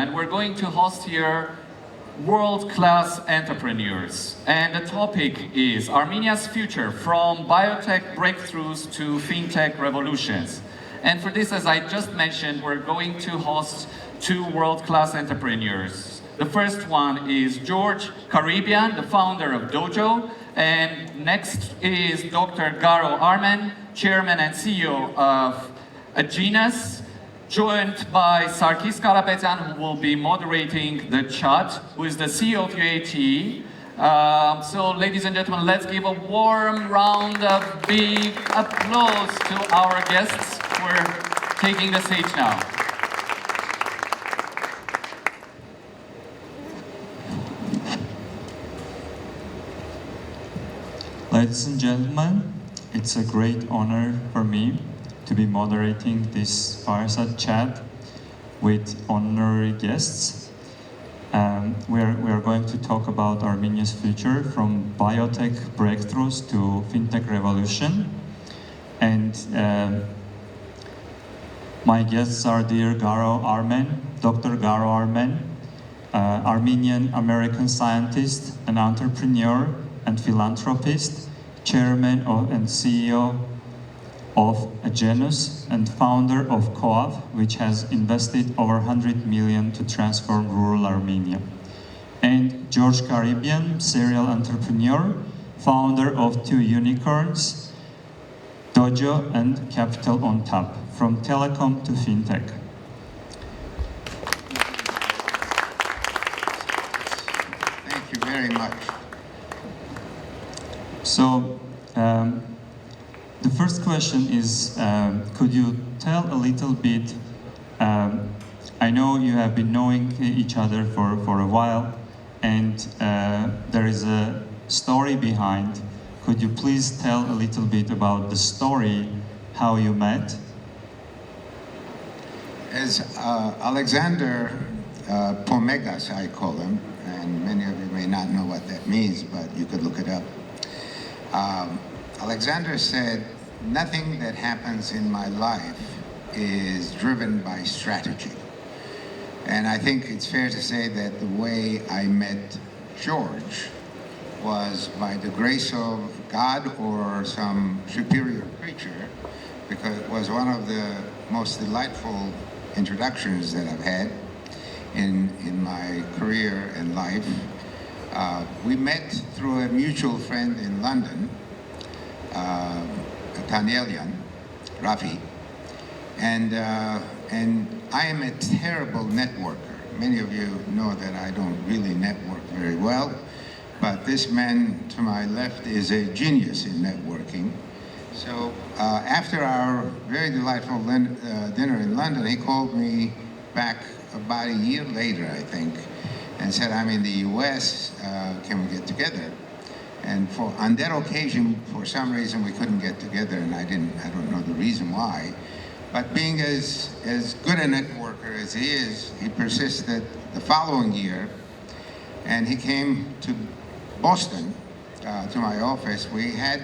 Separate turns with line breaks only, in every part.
And we're going to host here world-class entrepreneurs. And the topic is Armenia's future, from biotech breakthroughs to fintech revolutions. And for this, as I just mentioned, we're going to host two world-class entrepreneurs. The first one is George Caribbean, the founder of Dojo. And next is Dr. Garo Armen, chairman and CEO of Agenus, joined by Sarkis Karapetyan, who will be moderating the chat, who is the CEO of UAT. So, ladies and gentlemen, let's give a warm round of big applause to our guests who are taking the stage now.
Ladies and gentlemen, it's a great honor for me to be moderating this fireside chat with honorary guests. We are going to talk about Armenia's future, from biotech breakthroughs to fintech revolution. And my guests are dear Garo Armen, Dr. Garo Armen, Armenian-American scientist, an entrepreneur and philanthropist, chairman and CEO of Agenus and founder of COAF, which has invested over 100 million to transform rural Armenia. And George Caribbean, serial entrepreneur, founder of two unicorns, Dojo and Capital on Tap, from telecom to fintech.
Thank you very much.
So, the first question is, could you tell a little bit, I know you have been knowing each other for a while, and there is a story behind. Could you please tell a little bit about the story, how you met?
As Alexander Pomegas, I call him, and many of you may not know what that means, but you could look it up. Alexander said, nothing that happens in my life is driven by strategy. And I think it's fair to say that the way I met George was by the grace of God or some superior creature, because it was one of the most delightful introductions that I've had in my career and life. We met through a mutual friend in London, Tanelian, Rafi, and I am a terrible networker. Many of you know that I don't really network very well, but this man to my left is a genius in networking. So after our very delightful dinner in London, he called me back about a year later, I think, and said, I'm in the US, can we get together? And on that occasion, for some reason, we couldn't get together, and I don't know the reason why. But being as good a networker as he is, he persisted the following year, and he came to Boston, to my office. We had,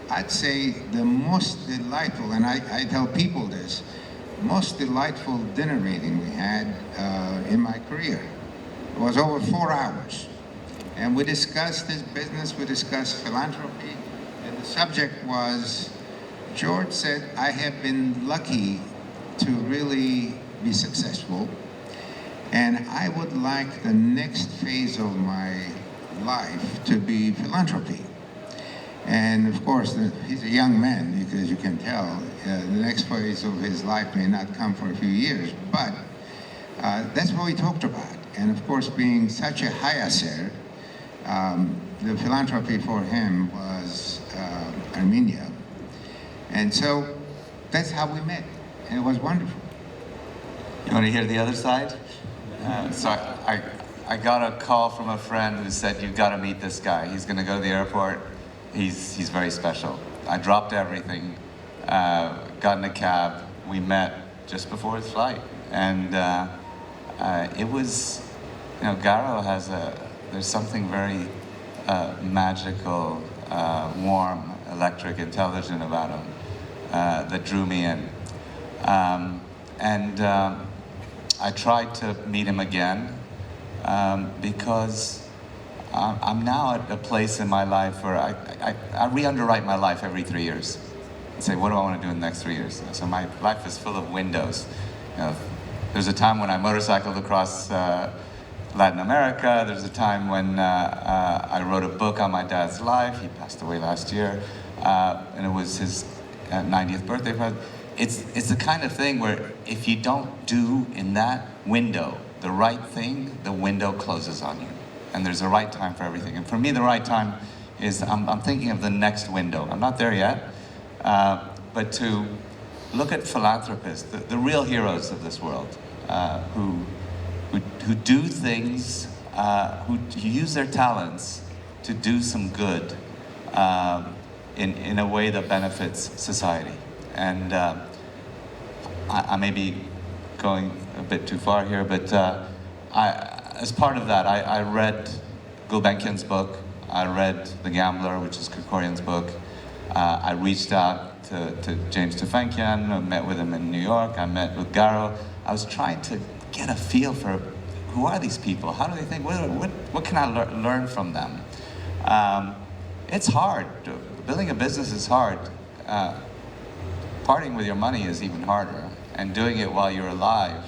I'd say, the most delightful, and I tell people this, most delightful dinner meeting we had in my career. It was over 4 hours. And we discussed his business, we discussed philanthropy, and the subject was, George said, I have been lucky to really be successful, and I would like the next phase of my life to be philanthropy. And of course, he's a young man, as you can tell. The next phase of his life may not come for a few years, but that's what we talked about. And of course, being such a hayaser, the philanthropy for him was Armenia. And so that's how we met, and it was wonderful.
You want to hear the other side? So I got a call from a friend who said, you've got to meet this guy. He's going to go to the airport. He's very special. I dropped everything, got in a cab. We met just before his flight. And it was, Garo has there's something very magical, warm, electric, intelligent about him that drew me in. I tried to meet him again because I'm now at a place in my life where I re-underwrite my life every 3 years and say, what do I want to do in the next 3 years? So my life is full of windows. You know, there's a time when I motorcycled across Latin America. There's a time when I wrote a book on my dad's life. He passed away last year, and it was his 90th birthday present. It's the kind of thing where if you don't do in that window the right thing, the window closes on you. And there's a right time for everything. And for me, the right time is I'm thinking of the next window. I'm not there yet, but to look at philanthropists, the real heroes of this world, who do things, who use their talents to do some good in a way that benefits society. And I may be going a bit too far here, but as part of that, I read Gulbenkian's book, I read The Gambler, which is Krikorian's book. I reached out to James Tufenkian, I met with him in New York, I met with Garo. I was trying to get a feel for who are these people, how do they think, what can I learn from them? It's hard, building a business is hard. Parting with your money is even harder, and doing it while you're alive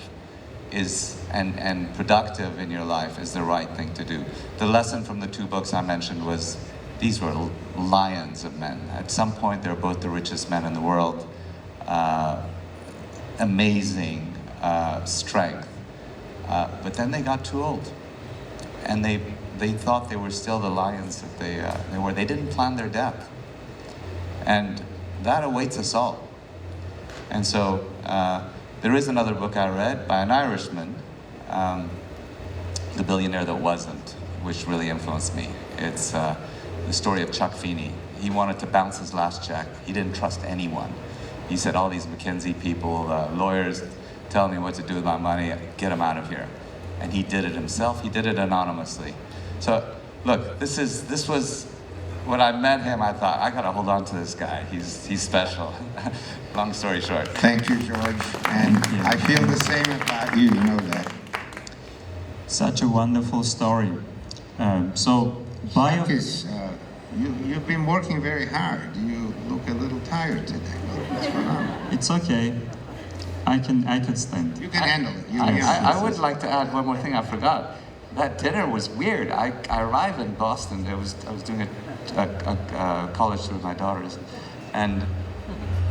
is and productive in your life is the right thing to do. The lesson from the two books I mentioned was these were lions of men. At some point, they're both the richest men in the world. Amazing strength, but then they got too old, and they thought they were still the lions that they were. They didn't plan their death, and that awaits us all. And so there is another book I read by an Irishman, The Billionaire That Wasn't, which really influenced me. It's the story of Chuck Feeney. He wanted to bounce his last check. He didn't trust anyone. He said, all these McKinsey people, lawyers, tell me what to do with my money, get them out of here. And he did it himself. He did it anonymously. So look, this was, when I met him, I thought, I gotta hold on to this guy. He's special. Long story short.
Thank you, George. And I feel the same about you know that.
Such a wonderful story.
Marcus, you've been working very hard. You look a little tired today. What's going on?
It's okay. I can stand.
You can handle it.
I would like to add one more thing I forgot. That dinner was weird. I arrived in Boston. I was doing a college with my daughters, and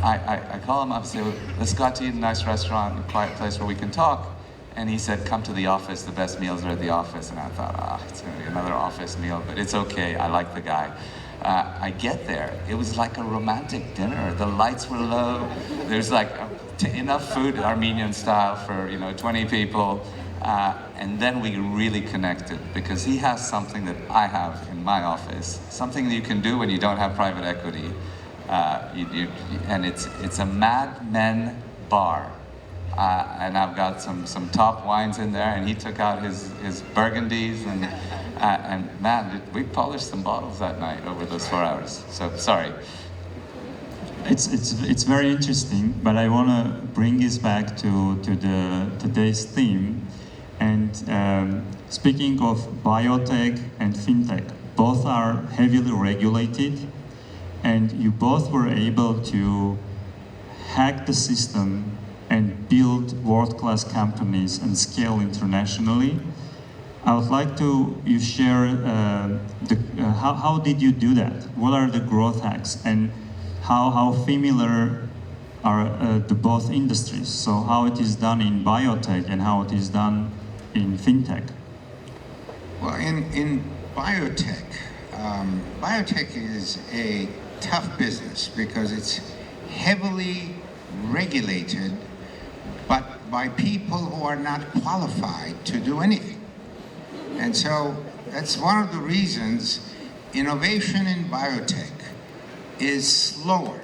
I call him up and say, let's go out to eat in a nice restaurant, a quiet place where we can talk. And he said, come to the office, the best meals are at the office. And I thought, it's gonna be another office meal, but it's okay, I like the guy. I get there, it was like a romantic dinner. The lights were low, there's like enough food, Armenian style, for 20 people. And then we really connected, because he has something that I have in my office, something that you can do when you don't have private equity. And it's a Mad Men bar. And I've got some top wines in there, and he took out his burgundies, and man, we polished some bottles that night over those 4 hours. So sorry.
It's very interesting, but I want to bring us back to today's theme. And speaking of biotech and fintech, both are heavily regulated, and you both were able to hack the system and build world-class companies and scale internationally. I would like you share how did you do that? What are the growth hacks, and how familiar are the both industries? So how it is done in biotech and how it is done in fintech?
Well, in biotech, biotech is a tough business because it's heavily regulated, but by people who are not qualified to do anything. And so that's one of the reasons innovation in biotech is slower,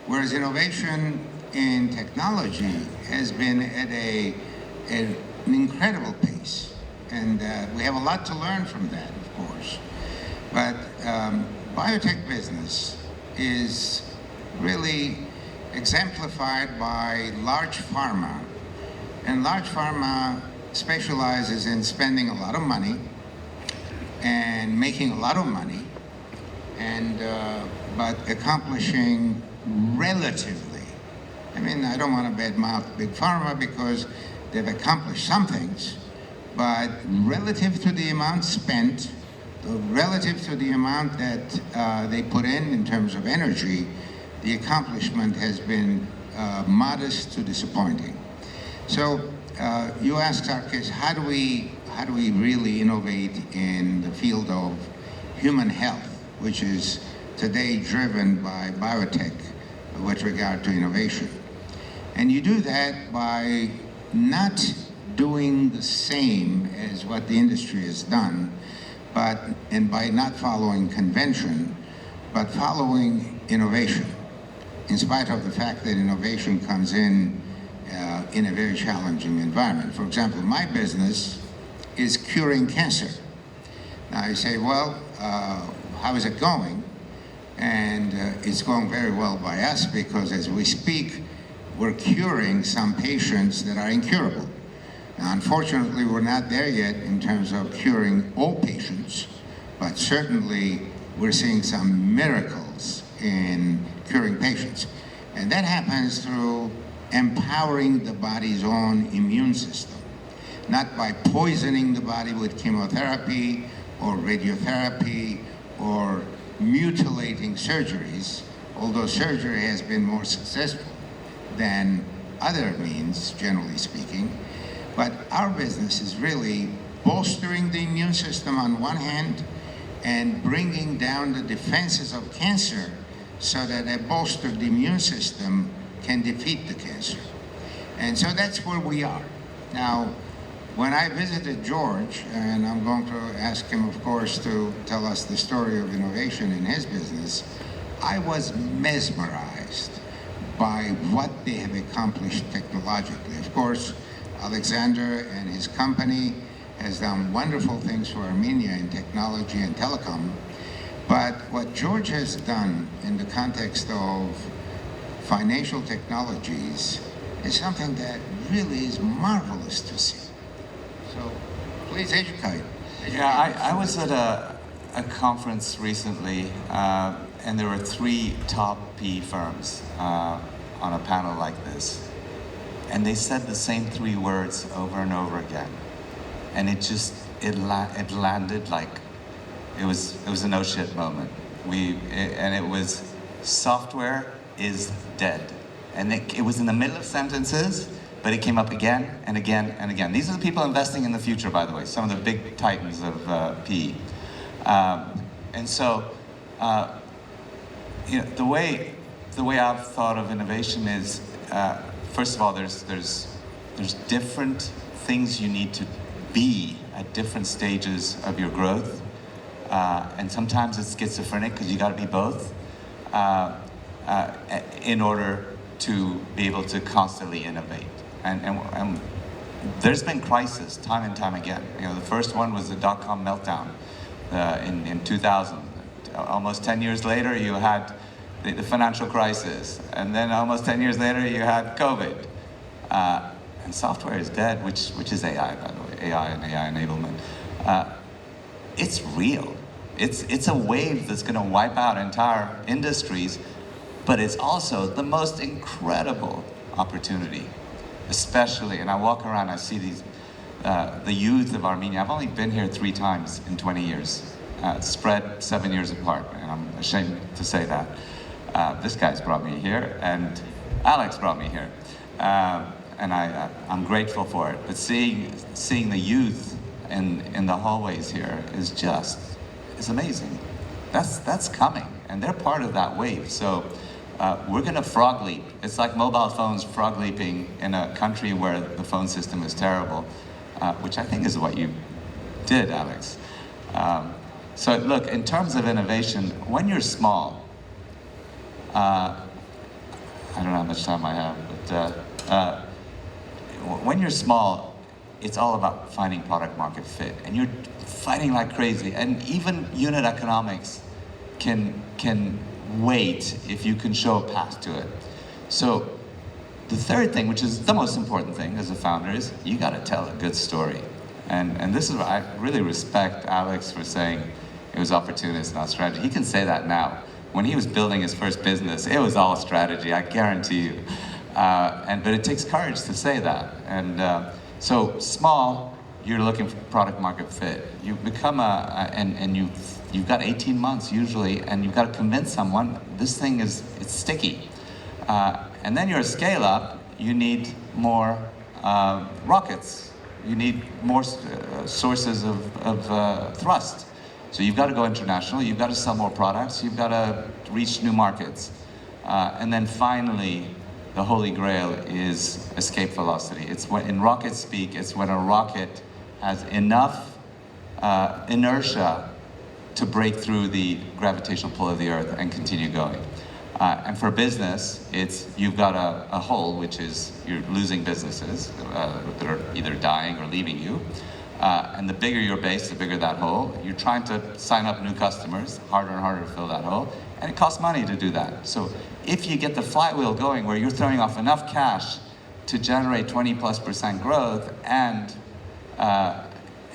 whereas innovation in technology has been at an incredible pace. And we have a lot to learn from that, of course. But biotech business is really exemplified by large pharma And large pharma specializes in spending a lot of money and making a lot of money, and but accomplishing relatively. I mean, I don't want to badmouth Big Pharma because they've accomplished some things, but relative to the amount spent, relative to the amount that they put in terms of energy, the accomplishment has been modest to disappointing. So you asked, Sarkis, how do we really innovate in the field of human health, which is today driven by biotech with regard to innovation? And you do that by not doing the same as what the industry has done, and by not following convention, but following innovation, in spite of the fact that innovation comes in a very challenging environment. For example, my business is curing cancer. Now you say, well, how is it going? And it's going very well by us because as we speak, we're curing some patients that are incurable. Now, unfortunately, we're not there yet in terms of curing all patients, but certainly we're seeing some miracles in curing patients. And that happens through empowering the body's own immune system, not by poisoning the body with chemotherapy or radiotherapy or mutilating surgeries, although surgery has been more successful than other means, generally speaking. But our business is really bolstering the immune system on one hand and bringing down the defenses of cancer so that a bolstered immune system can defeat the cancer. And so that's where we are. Now, when I visited George, and I'm going to ask him, of course, to tell us the story of innovation in his business, I was mesmerized by what they have accomplished technologically. Of course, Alexander and his company has done wonderful things for Armenia in technology and telecom. But what George has done in the context of financial technologies is something that really is marvelous to see. So please educate.
Yeah, I was at a conference recently, and there were 3 top PE firms on a panel like this. And they said the same 3 words over and over again. And it landed like, it was a no shit moment. And it was, software is dead. And it was in the middle of sentences, but it came up again and again and again. These are the people investing in the future, by the way, some of the big titans of PE. And so, you know, the way I've thought of innovation is, first of all, there's different things you need to be at different stages of your growth, and sometimes it's schizophrenic because you got to be both in order to be able to constantly innovate. And there's been crisis time and time again. You know, the first one was the dot-com meltdown in 2000. Almost 10 years later, you had the financial crisis, and then almost 10 years later, you had COVID. And software is dead, which is AI, by the way, AI and AI enablement. It's real. It's a wave that's going to wipe out entire industries, but it's also the most incredible opportunity, especially, and I walk around, I see these, the youth of Armenia. I've only been here 3 times in 20 years, spread 7 years apart, and I'm ashamed to say that. This guy's brought me here, and Alex brought me here. And I'm grateful for it. But seeing the youth in the hallways here is amazing. That's coming, and they're part of that wave. So we're gonna frog leap. It's like mobile phones frog leaping in a country where the phone system is terrible, which I think is what you did, Alex. So look, in terms of innovation, when you're small, I don't know how much time I have, but when you're small, it's all about finding product market fit, and you're fighting like crazy. And even unit economics can wait if you can show a path to it. So The third thing, which is the most important thing as a founder, is you got to tell a good story. And this is why I really respect Alex for saying it was opportunist, not strategy. He can say that now. When he was building his first business, it was all strategy, I guarantee you. But it takes courage to say that. And so small, you're looking for product market fit. You become you've got 18 months usually, and you've got to convince someone this thing it's sticky. And then you're a scale up, you need more rockets. You need more sources of thrust. So you've got to go international, you've got to sell more products, you've got to reach new markets. And then finally, the holy grail is escape velocity. It's when, in rocket speak, it's when a rocket has enough inertia to break through the gravitational pull of the Earth and continue going. And for business, you've got a hole, which is you're losing businesses that are either dying or leaving you. And the bigger your base, the bigger that hole. You're trying to sign up new customers, harder and harder to fill that hole, and it costs money to do that. So if you get the flywheel going where you're throwing off enough cash to generate 20+% growth, and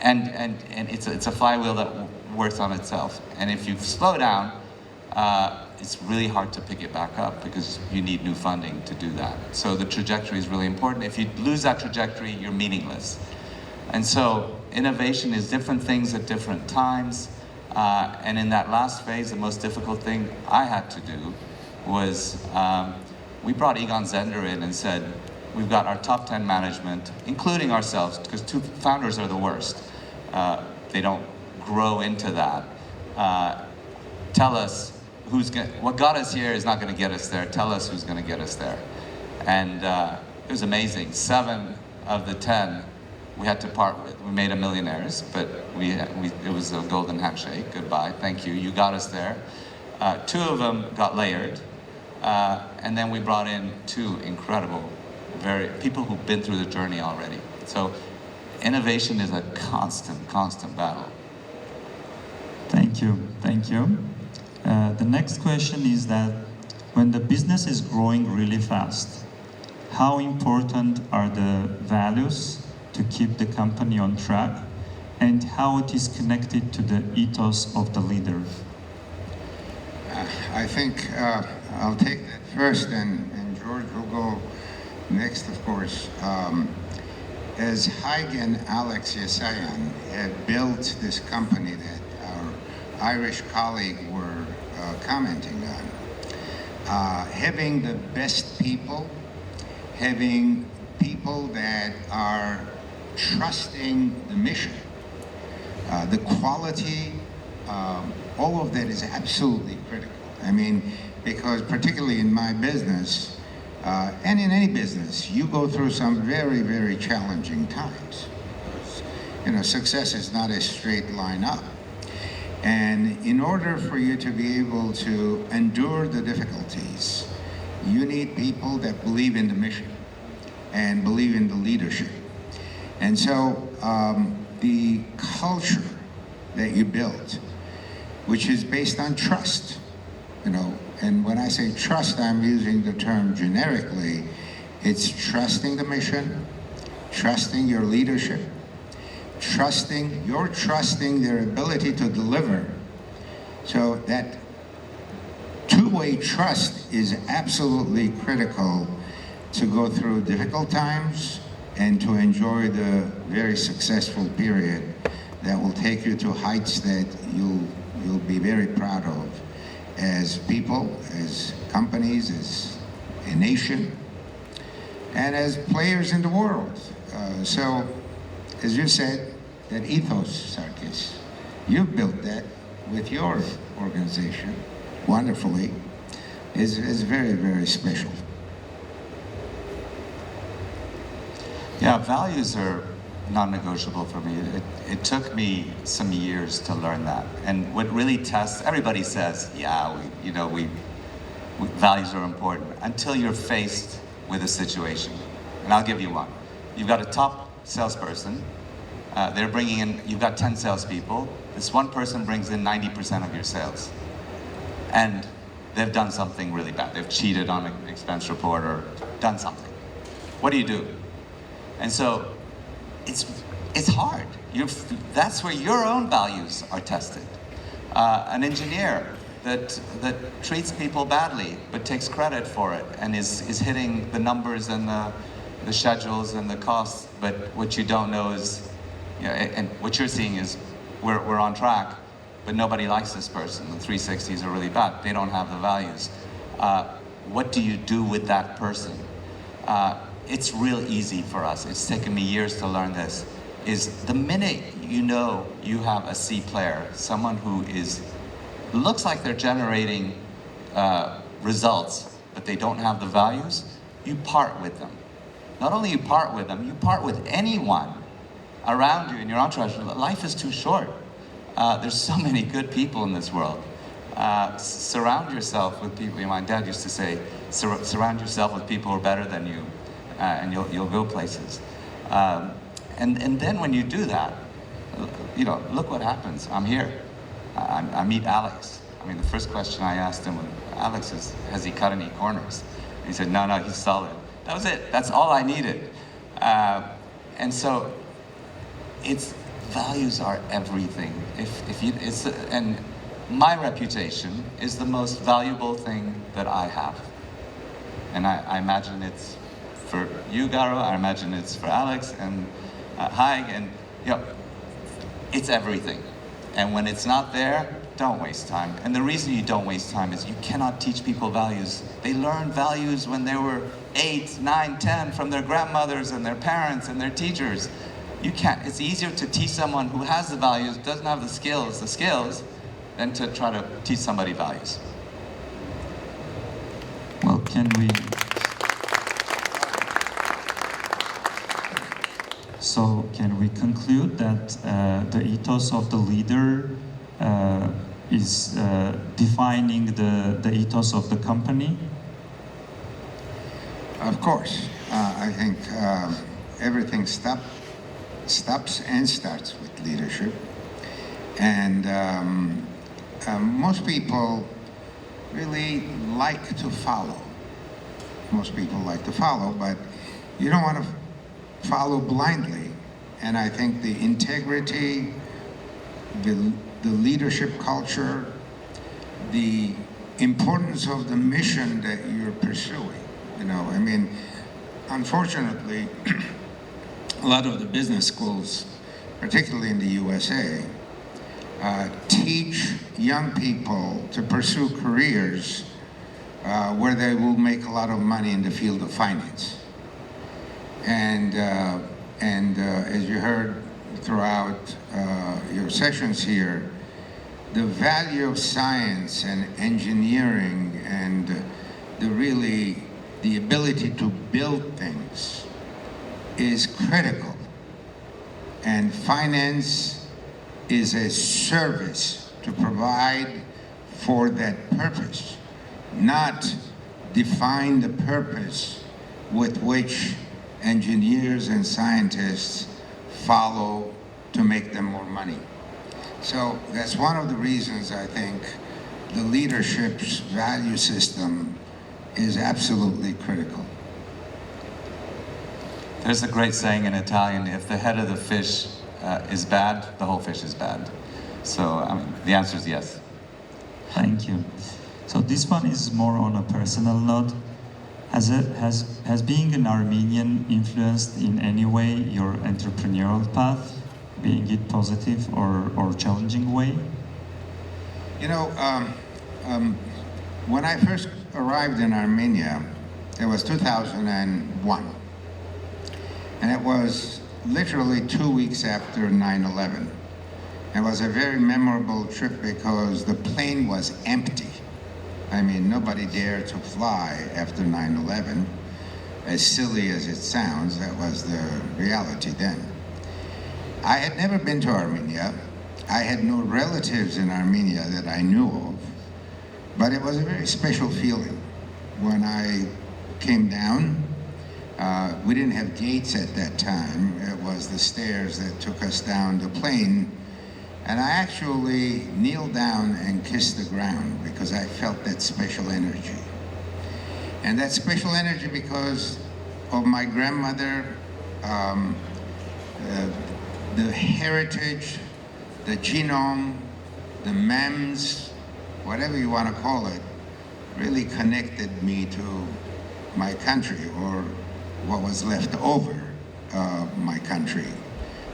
it's a flywheel that works on itself. And if you slow down, it's really hard to pick it back up because you need new funding to do that. So the trajectory is really important. If you lose that trajectory, you're meaningless. And so innovation is different things at different times. And in that last phase, the most difficult thing I had to do was we brought Egon Zehnder in and said, we've got our top 10 management, including ourselves, because two founders are the worst. They don't grow into that. Tell us what got us here is not going to get us there. Tell us who's going to get us there. And it was amazing. 7 of the 10 we had to part with. We made a millionaires, but it was a golden handshake. Goodbye, thank you. You got us there. 2 of them got layered, and then we brought in 2 incredible, people who've been through the journey already. So innovation is a constant battle.
Thank you. The next question is that when the business is growing really fast, how important are the values to keep the company on track, and how it is connected to the ethos of the leader?
I think I'll take that first, and George will go next, of course. As Haig and Alex Yesayan had built this company that our Irish colleague were commenting on, having the best people, having people that are trusting the mission, the quality, all of that is absolutely critical. I mean, because particularly in my business, and in any business, you go through some very, very challenging times. Because, success is not a straight line up. And in order for you to be able to endure the difficulties, you need people that believe in the mission and believe in the leadership. And so the culture that you built, which is based on trust, and when I say trust, I'm using the term generically, it's trusting the mission, trusting your leadership, trusting their ability to deliver. So that two-way trust is absolutely critical to go through difficult times and to enjoy the very successful period that will take you to heights that you'll be very proud of as people, as companies, as a nation, and as players in the world. So, as you said, that ethos, Sarkis, you've built that with your organization wonderfully, is very, very special.
Yeah, values are non-negotiable for me. It took me some years to learn that. And what really tests, everybody says, yeah, values are important, until you're faced with a situation. And I'll give you one. You've got a top salesperson, they're bringing in, you've got 10 salespeople, this one person brings in 90% of your sales. And they've done something really bad. They've cheated on an expense report or done something. what do you do? And so it's hard. That's where your own values are tested. An engineer that treats people badly but takes credit for it and is hitting the numbers and the schedules and the costs, but what you don't know is, and what you're seeing is we're on track, but nobody likes this person. The 360s are really bad. They don't have the values. What do you do with that person? It's real easy for us. It's taken me years to learn this. Is the minute you know you have a C player, someone who looks like they're generating results, but they don't have the values, you part with them. Not only you part with them, you part with anyone around you in your entourage. Life is too short. There's so many good people in this world. Surround yourself with people. My dad used to say, surround yourself with people who are better than you, and you'll go places. And then when you do that, look what happens. I'm here. I meet Alex. I mean, the first question I asked him was, Alex, has he cut any corners? And he said, no, he's solid. That was it. That's all I needed. And so, values are everything. And my reputation is the most valuable thing that I have. And I imagine it's for you, Garo. I imagine it's for Alex and Haig, and it's everything. And when it's not there, don't waste time. And the reason you don't waste time is you cannot teach people values. They learned values when they were 8, 9, 10 from their grandmothers and their parents and their teachers. You can't. It's easier to teach someone who has the values, doesn't have the skills, than to try to teach somebody values.
Well, can we conclude that the ethos of the leader is defining the ethos of the company?
Of course. I think everything stops and starts with leadership. And most people really like to follow. Most people like to follow, but you don't want to follow blindly. And I think the integrity, the leadership culture, the importance of the mission that you're pursuing. Unfortunately, a lot of the business schools, particularly in the USA, teach young people to pursue careers where they will make a lot of money in the field of finance. And as you heard throughout your sessions here, the value of science and engineering and the ability to build things is critical. And finance is a service to provide for that purpose, not define the purpose with which engineers and scientists follow to make them more money. So that's one of the reasons I think the leadership's value system is absolutely critical.
There's a great saying in Italian, if the head of the fish is bad, the whole fish is bad. So the answer is yes.
Thank you. So this one is more on a personal note. Has being an Armenian influenced in any way your entrepreneurial path, being it positive or challenging way?
When I first arrived in Armenia, it was 2001. And it was literally 2 weeks after 9/11. It was a very memorable trip because the plane was empty. I mean, nobody dared to fly after 9/11. As silly as it sounds, that was the reality then. I had never been to Armenia. I had no relatives in Armenia that I knew of. But it was a very special feeling when I came down. We didn't have gates at that time. It was the stairs that took us down the plane. And I actually kneeled down and kissed the ground because I felt that special energy. And that special energy because of my grandmother, the heritage, the genome, the MEMS, whatever you want to call it, really connected me to my country, or what was left over my country.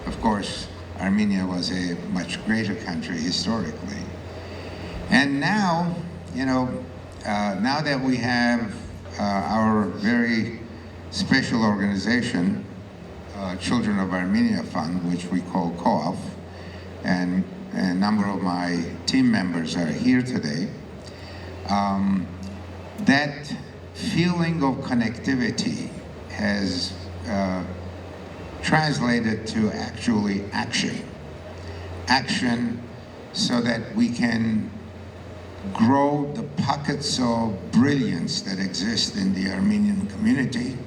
Of course, Armenia was a much greater country historically. And now, you know, now that we have our very special organization, Children of Armenia Fund, which we call COAF, and a number of my team members are here today, that feeling of connectivity has translated to actually action. Action so that we can grow the pockets of brilliance that exist in the Armenian community.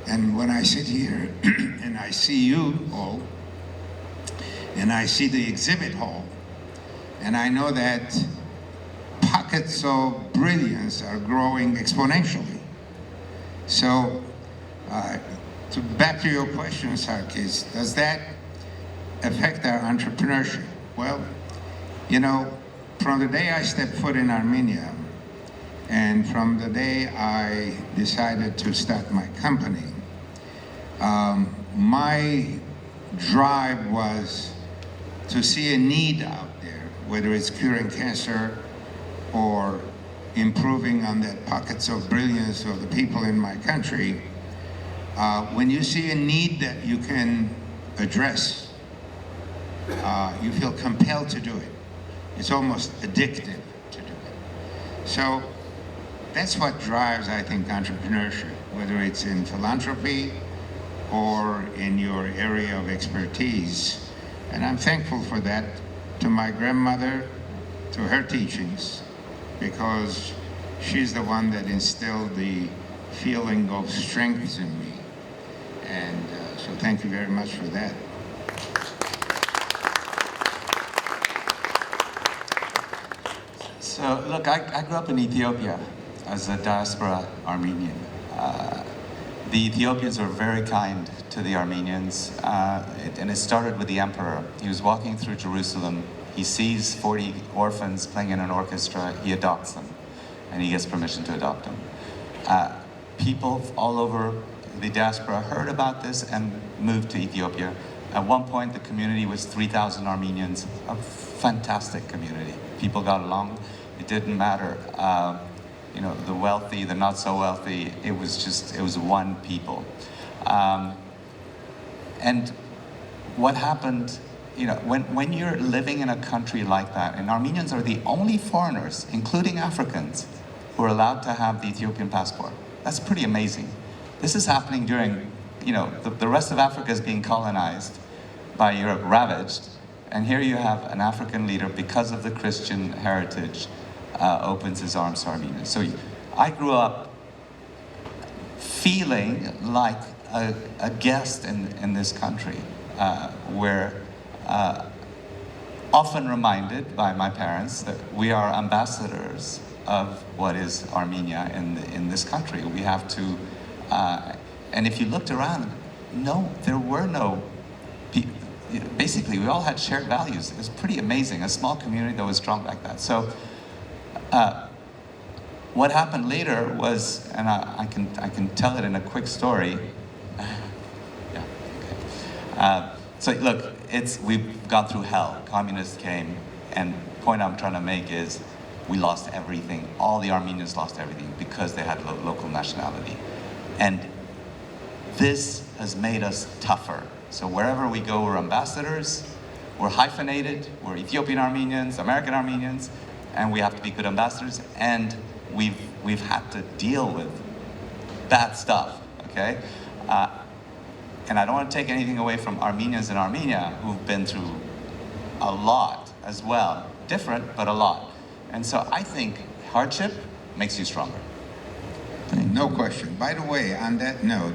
And when I sit here and I see you all, and I see the exhibit hall, and I know that pockets of brilliance are growing exponentially. So, back to your question, Sarkis, does that affect our entrepreneurship? Well, you know, from the day I stepped foot in Armenia, and from the day I decided to start my company, my drive was to see a need out there, whether it's curing cancer or improving on that pockets of brilliance of the people in my country. When you see a need that you can address, you feel compelled to do it. It's almost addictive to do it. So that's what drives, I think, entrepreneurship, whether it's in philanthropy or in your area of expertise. And I'm thankful for that, to my grandmother, to her teachings, because she's the one that instilled the feeling of strength in me. And so thank you very much for that.
So look, I grew up in Ethiopia as a diaspora Armenian. The Ethiopians are very kind to the Armenians, and it started with the emperor. He was walking through Jerusalem. He sees 40 orphans playing in an orchestra. He adopts them, and he gets permission to adopt them. People all over the diaspora heard about this and moved to Ethiopia. At one point, the community was 3,000 Armenians, a fantastic community. People got along. It didn't matter, you know, the wealthy, the not so wealthy. It was one people. And what happened, you know, when you're living in a country like that, and Armenians are the only foreigners, including Africans, who are allowed to have the Ethiopian passport. That's pretty amazing. This is happening during, you know, the rest of Africa is being colonized by Europe, ravaged, and here you have an African leader, because of the Christian heritage, opens his arms to Armenia. So I grew up feeling like a guest in this country, where often reminded by my parents that we are ambassadors of what is Armenia in this country. We have to, and if you looked around, no, there were no people. Basically, we all had shared values. It was pretty amazing, a small community that was strong like that. So what happened later was, and I can tell it in a quick story. Yeah, okay. So look, we've gone through hell. Communists came, and the point I'm trying to make is we lost everything. All the Armenians lost everything because they had local nationality. And this has made us tougher. So wherever we go, we're ambassadors, we're hyphenated, we're Ethiopian Armenians, American Armenians, and we have to be good ambassadors, and we've had to deal with bad stuff, okay? And I don't want to take anything away from Armenians in Armenia who've been through a lot as well. Different, but a lot. And so I think hardship makes you stronger.
No question. By the way, on that note,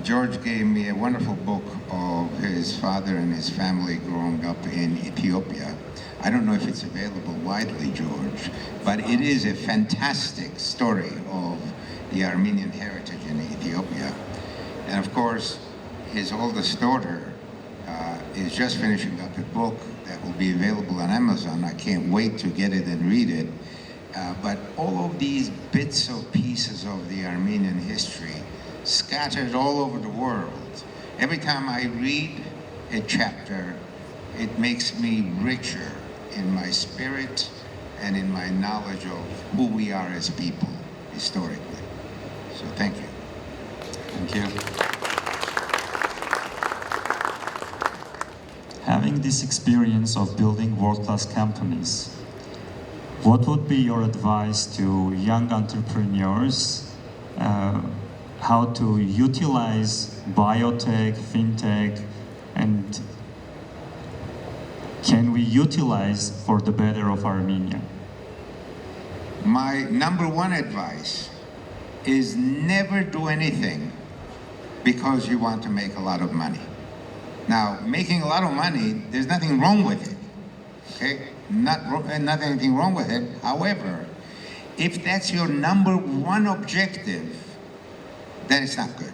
George gave me a wonderful book of his father and his family growing up in Ethiopia. I don't know if it's available widely, George, but it is a fantastic story of the Armenian heritage in Ethiopia. And of course, his oldest daughter is just finishing up a book that will be available on Amazon. I can't wait to get it and read it. But all of these bits of pieces of the Armenian history scattered all over the world. Every time I read a chapter, it makes me richer in my spirit and in my knowledge of who we are as people historically. So thank you.
Thank you.
Having this experience of building world-class companies, what would be your advice to young entrepreneurs how to utilize biotech, fintech, and can we utilize for the better of Armenia?
My number one advice is never do anything because you want to make a lot of money. Now, making a lot of money, there's nothing wrong with it, okay? Not anything wrong with it. However, if that's your number one objective, then it's not good.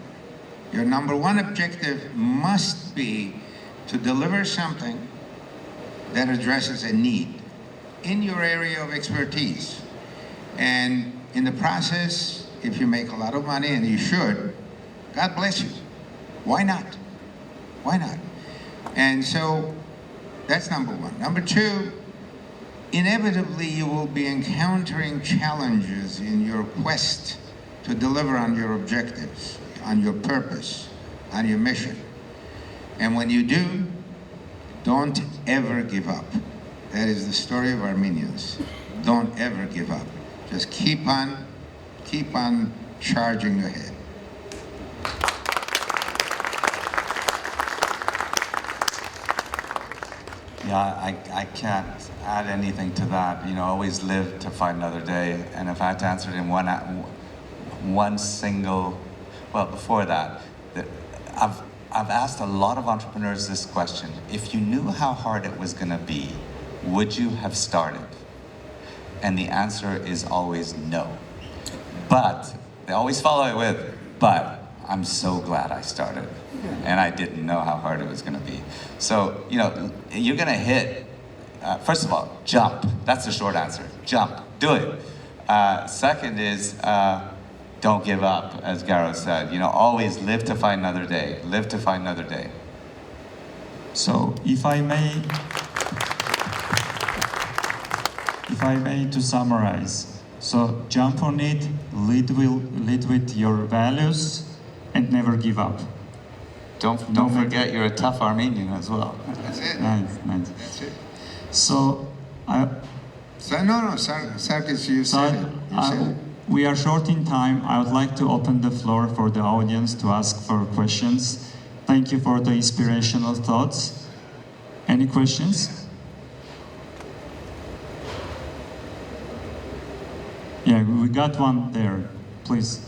Your number one objective must be to deliver something that addresses a need in your area of expertise. And in the process, if you make a lot of money, and you should, God bless you. Why not? Why not? And so that's number one. Number two, inevitably you will be encountering challenges in your quest to deliver on your objectives, on your purpose, on your mission. And when you do, don't ever give up. That is the story of Armenians. Don't ever give up. Just keep on charging ahead.
Yeah, I can't add anything to that. You know, always live to fight another day. And if I had to answer it in one single, well, before that, I've asked a lot of entrepreneurs this question. If you knew how hard it was gonna be, would you have started? And the answer is always no. But, they always follow it with, but I'm so glad I started. And I didn't know how hard it was gonna be. So, you know, you're gonna hit, first of all, jump. That's the short answer, jump, do it. Second is, don't give up, as Garo said. You know, always live to fight another day. Live to fight another day.
So, if I may to summarize, so jump on it, lead with your values, and never give up.
Don't forget you're a tough Armenian as well.
That's it.
Nice.
That's it.
So,
Sarkis, you said it.
We are short in time. I would like to open the floor for the audience to ask for questions. Thank you for the inspirational thoughts. Any questions? Yeah, we got one there, please.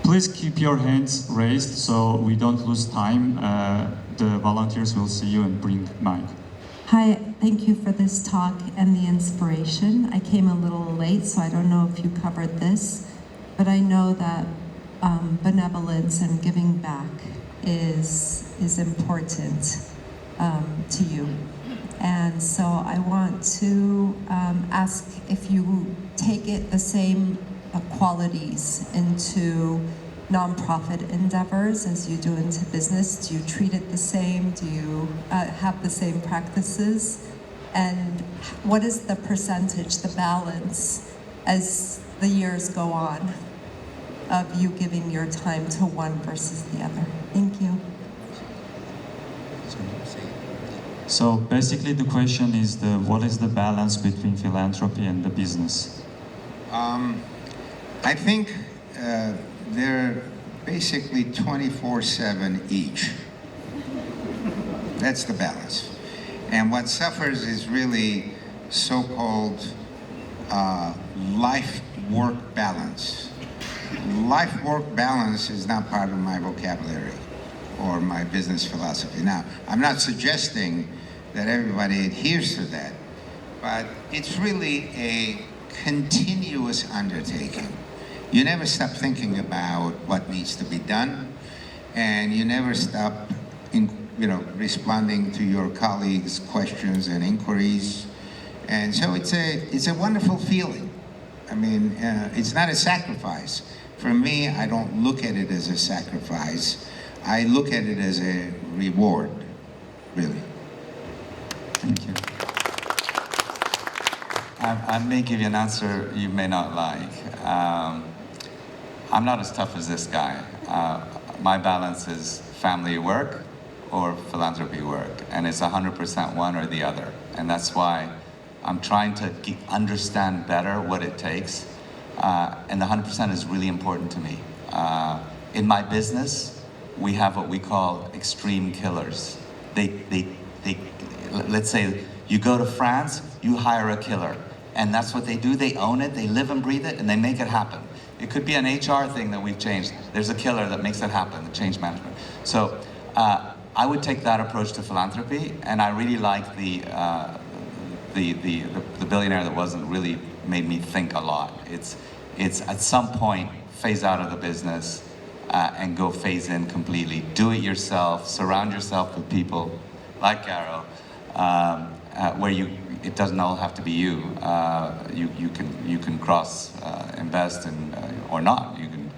Please keep your hands raised so we don't lose time. The volunteers will see you and bring mic.
Hi, thank you for this talk and the inspiration. I came a little late, so I don't know if you covered this, but I know that benevolence and giving back is important to you. And so I want to ask if you take it the same qualities into nonprofit endeavors as you do into business. Do you treat it the same? Do you have the same practices? And what is the percentage, the balance, as the years go on, of you giving your time to one versus the other? Thank you.
So basically the question is what is the balance between philanthropy and the business?
I think they're basically 24/7 each. That's the balance. And what suffers is really so-called life-work balance. Life-work balance is not part of my vocabulary or my business philosophy. Now, I'm not suggesting that everybody adheres to that, but it's really a continuous undertaking. you never stop thinking about what needs to be done, and you never stop responding to your colleagues' questions and inquiries. And so it's a wonderful feeling. I mean, it's not a sacrifice. For me, I don't look at it as a sacrifice. I look at it as a reward, really.
Thank you.
I may give you an answer you may not like. I'm not as tough as this guy. My balance is family work or philanthropy work, and it's 100% one or the other. And that's why I'm trying to understand better what it takes, and the 100% is really important to me. In my business, we have what we call extreme killers. Let's say you go to France, you hire a killer, and that's what they do. They own it, they live and breathe it, and they make it happen. It could be an HR thing that we've changed. There's a killer that makes it happen, the change management. So I would take that approach to philanthropy, and I really like the billionaire that wasn't really made me think a lot. It's at some point phase out of the business and go phase in completely. Do it yourself. Surround yourself with people like Garo, where it doesn't all have to be you. You can cross invest and or not. You can,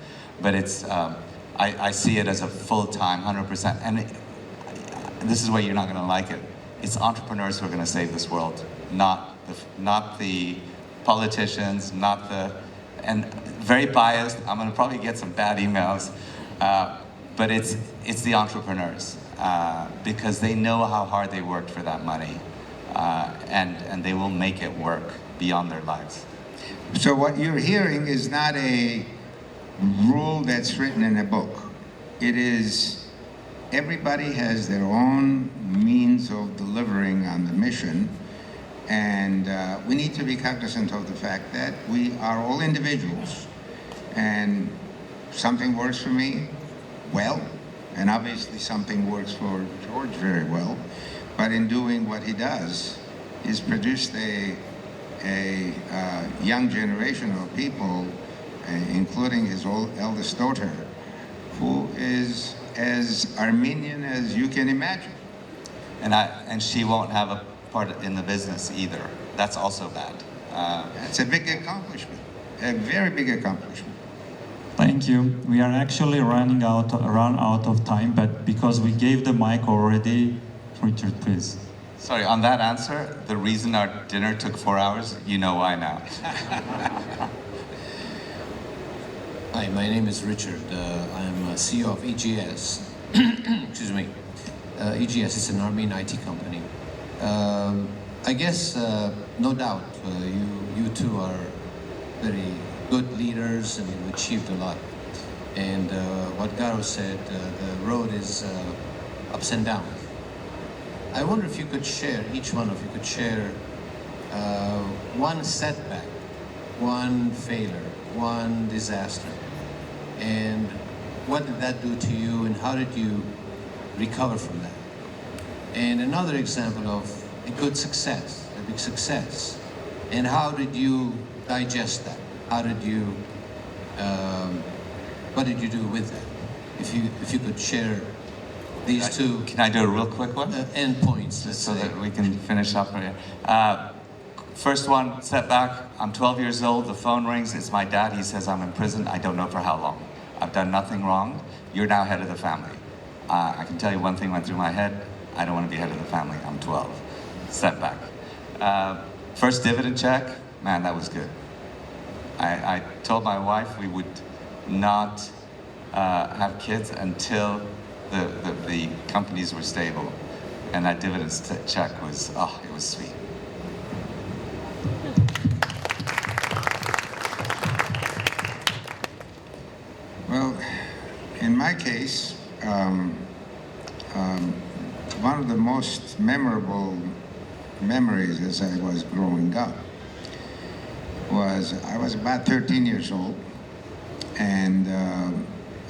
but it's I see it as a full-time 100%. And this is where you're not going to like it. It's entrepreneurs who are going to save this world, not the politicians, and very biased. I'm going to probably get some bad emails, but it's the entrepreneurs because they know how hard they worked for that money, and they will make it work beyond their lives.
So what you're hearing is not a rule that's written in a book. It is everybody has their own means of delivering on the mission, and we need to be cognizant of the fact that we are all individuals, and something works for me well, and obviously something works for George very well, but in doing what he does, he's produced a young generation of people, including his eldest daughter, who is as Armenian as you can imagine.
And she won't have a part in the business either. That's also bad.
That's a big accomplishment, a very big accomplishment.
Thank you. We are actually run out of time, but because we gave the mic already, Richard, please.
Sorry, on that answer, the reason our dinner took 4 hours, you know why now.
Hi, my name is Richard. I'm CEO of EGS. Excuse me. EGS is an Armenian IT company. I guess, no doubt, you two are very good leaders and you've achieved a lot. And what Garo said, the road is ups and downs. I wonder if you could share, each one of you could share one setback, one failure, one disaster, and what did that do to you and how did you recover from that? And another example of a good success, a big success, and how did you digest that? How did you, what did you do with that? If you could share these two.
Can I do a real quick one?
Endpoints, let's
so
say.
that we can finish up here. First one, setback. I'm 12 years old, the phone rings, it's my dad, he says I'm in prison, I don't know for how long. I've done nothing wrong, you're now head of the family. I can tell you one thing went through my head, I don't want to be head of the family, I'm 12. Setback. First dividend check, man, that was good. I told my wife we would not have kids until the companies were stable. And that dividend check was, oh, it was sweet.
Well, in my case, one of the most memorable memories as I was growing up was I was about 13 years old, and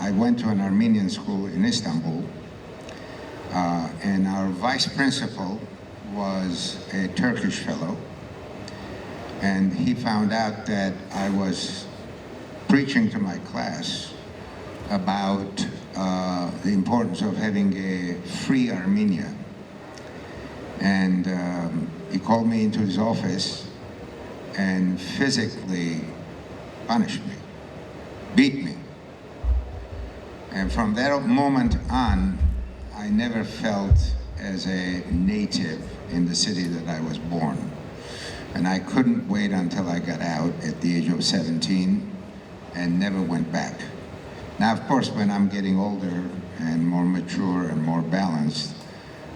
I went to an Armenian school in Istanbul, and our vice principal was a Turkish fellow, and he found out that I was preaching to my class about the importance of having a free Armenia. And he called me into his office and physically punished me, beat me. And from that moment on, I never felt as a native in the city that I was born. And I couldn't wait until I got out at the age of 17 and never went back. Now, of course, when I'm getting older and more mature and more balanced,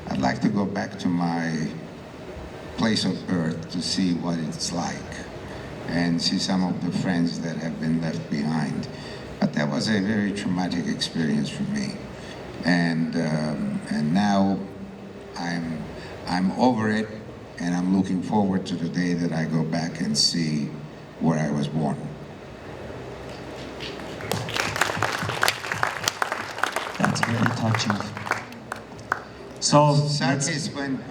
I'd like to go back to my place of birth to see what it's like and see some of the friends that have been left behind. But that was a very traumatic experience for me. And now I'm over it, and I'm looking forward to the day that I go back and see where I was born.
That's very touching. So,
Sarkis, when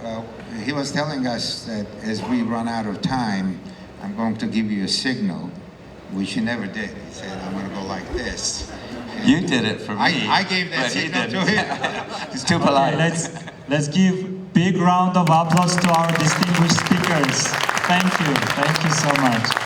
he was telling us that as we run out of time, I'm going to give you a signal, which he never did. He said, I'm going to go like this.
You did it for me.
I gave that
but he
signal to
didn't.
him.
He's too polite.
let's give big round of applause to our distinguished speakers. Thank you so much.